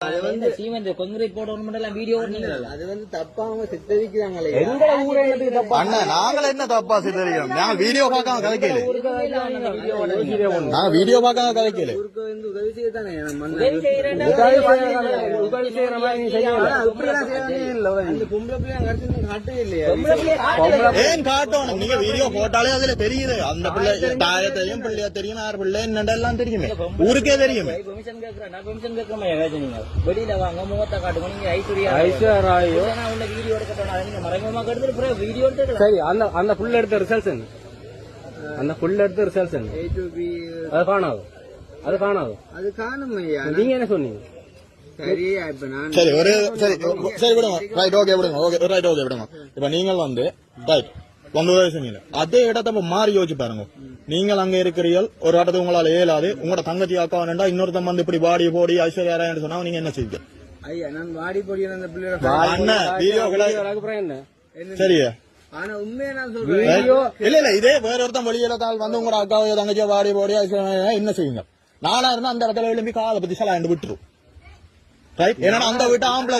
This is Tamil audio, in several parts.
அது வந்து சீமெண்ட் கான்கிரீட் போடணும் எல்லாம் வீடியோ அது வந்து தப்பா அவங்க சித்தரிக்கிறாங்களே. எங்க ஊரே தப்பா அண்ணா நாங்கள என்ன தப்பா சித்தரிக்கிறோம்? நாங்க வீடியோ பார்க்காம கதைக்கல. நாங்க வீடியோ பார்க்காம கதைக்கல. ஊருக்கு வந்து உதவி செய்யத்தானே உதவி செய்யற மாதிரி நீ செய்யல. அந்த பொம்பளை பிள்ளை அங்க காட்டவே இல்லையா? ஏன் காட்டணும்? நீங்க வீடியோ போட்டாலே அதுல தெரியுது. அந்த பிள்ளை தாய தெரியும், பிள்ளையா தெரியும், யார் பிள்ளை என்னெல்லாம் தெரியுமே, ஊருக்கே தெரியுமே. பெர்மிஷன் கேக்குறேன், நான் பெர்மிஷன் கேட்காம நீங்க வெளியில வாங்க முகத்தை காட்டுங்க. நீங்க ஐஸ்வர்யா உள்ள வீடியோ எடுக்கணும். நீங்க மறைமுகமா எடுத்து வீடியோ எடுத்து சரி. அந்த புள்ள எடுத்த ரிசல்ட்ஸ் என்ன? அந்த புள்ள எடுத்த ரிசல்ட்ஸ் என்ன? அது காணாது. அது காணாது. அது காணும் ஐயா. நீங்க என்ன சொன்னீங்க? சரி இப்ப நான் சரி ஒரு சரி சரி விடுங்க. ரைட் ஓகே விடுங்க. ஓகே ரைட் ஓகே விடுங்க. இப்ப நீங்கள் வந்து ரைட் சொன்னீங்க அதே இடத்த மாறி யோசிச்சு பாருங்க. நீங்கள் அங்க இருக்கிறீர்கள், ஒரு இடத்துல உங்களால இயலாது, உங்களோட தங்கச்சி அக்கா வேண்டா, இன்னொருத்தம் வந்து இப்படி பாடி போடி ஐஸ்வர்யா சொன்னா நீங்க என்ன செய்வீங்க? ஐயா நான் வாடி போடி அந்த பிள்ளையோட சரியா? ஆனா உண்மையா நான் சொல்றேன். இல்ல இதே வேற ஒருத்தன் வெளியில கால் வந்து உங்களோட அக்காவையோ தங்கச்சியோ வாடி போடி ஐஸ்வர்யா என்ன செய்வீங்க? நானா இருந்தா அந்த இடத்துல எழுப்பி காலை பத்தி சலாண்டு விட்டுரும். ஏன்னா அந்த வீட்டு ஆம்பளை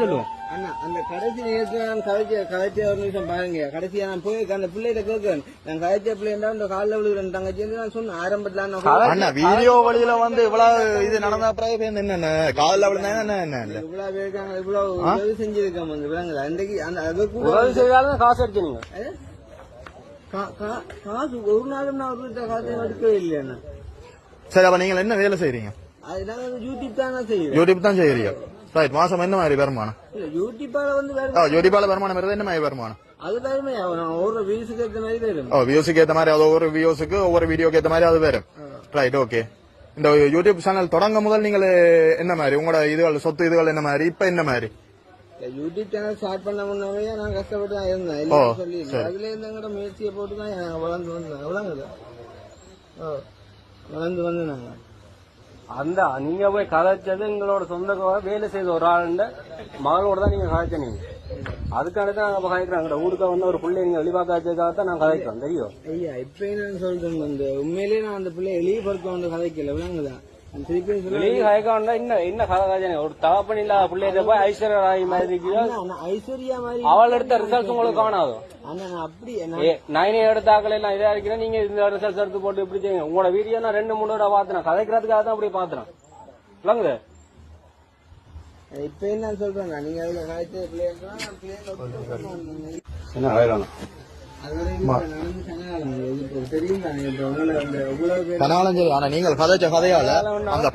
சொல்லுவோம். அண்ணா அந்த கடைசி நேரத்துல நான் கதைச்ச ஒரு நிமிஷம் பாருங்க. கடைசியா நான் போய் அந்த பிள்ளைகிட்ட கேட்கிறேன், நான் கதைச்ச பிள்ளைண்டா இந்த காலில் விழுகிறேன் தங்கச்சி நான் சொன்னேன் ஆரம்பத்துல. வீடியோ வழியில வந்து இவ்வளவு இது நடந்த பிறகு என்ன காலில் விழுந்தா என்ன இவ்வளவு பேருக்காங்க, இவ்வளவு உதவி செஞ்சிருக்காங்க விளங்குதா? அன்றைக்கு அந்த உதவி செய்தாலும் காசு எடுத்தீங்க. காசு ஒரு நாளும் நான் ஒரு காசை எடுக்கவே இல்லையா? சரி அப்ப நீங்க என்ன வேலை செய்யறீங்க? யூடியூப் தான் செய்யும். யூடியூப் தான் செய்யறீங்க. ரைட். மாசம் என்ன மாதிரி வருமானம்? யூடியூபால வந்து யூடியூபால வருமானம் வருது. என்ன மாதிரி வருமானம்? அது வருமே ஒவ்வொரு வியூஸுக்கு ஏற்ற மாதிரி வரும். வியூஸுக்கு ஏற்ற மாதிரி, அது ஒவ்வொரு வியூஸுக்கு ஒவ்வொரு வீடியோக்கு ஏற்ற மாதிரி அது வரும். Right okay. இந்த யூடியூப் சேனல் தொடங்க முதல் நீங்கள் என்ன மாதிரி உங்களோட இதுகள் சொத்து இதுகள் என்ன மாதிரி, இப்ப என்ன மாதிரி? யூடியூப் சேனல் ஸ்டார்ட் பண்ண முன்னாவே நான் கஷ்டப்பட்டு தான் இருந்தேன். எல்லாம் சொல்லி அதுல இருந்து எங்கட முயற்சியை போட்டு தான் வளர்ந்து வந்தேன். வளர்ந்து வந்து நாங்க அந்த நீங்க போய் கதைச்சது எங்களோட சொந்த வேலை செய்த ஒரு ஆளுண்ட மகளோட தான் நீங்க கதைச்சீங்க. அதுக்கான தான் நாங்க கதைக்கிறோம். ஊருக்கு வந்து ஒரு பிள்ளை நீங்க வெளிப்பாக்காச்சதுக்காக தான் நாங்க கதைக்கிறோம். தெரியும் ஐயா. இப்ப என்ன சொல்றேன் வந்து உண்மையிலேயே நான் அந்த பிள்ளை எளியப்படுத்த வந்து கதைக்கல விளங்குதான். என்ன கதை ஒரு தகப்பன் இல்லாத பிள்ளைய போய் ஐஸ்வர்யா ராய் மாதிரி ஐஸ்வர்யா மாதிரி அவள் எடுத்த ரிசல்ட்ஸ் உங்களுக்கு காணாது. அப்படி நைனே எடுத்தாக்கள் எல்லாம் இதா இருக்கிறேன். நீங்க இந்த ரிசல்ட்ஸ் எடுத்து போட்டு எப்படி செய்யுங்க? உங்களோட வீடியோ நான் 2-3 தடவை பாத்துறேன். கதைக்கிறதுக்காக தான் அப்படி பாத்துறேன். விளங்குது? இப்ப என்ன சொல்றேன், நீங்க அதுல காய்ச்ச பிள்ளைங்க நீங்கள் கதைச்ச கதையால அந்த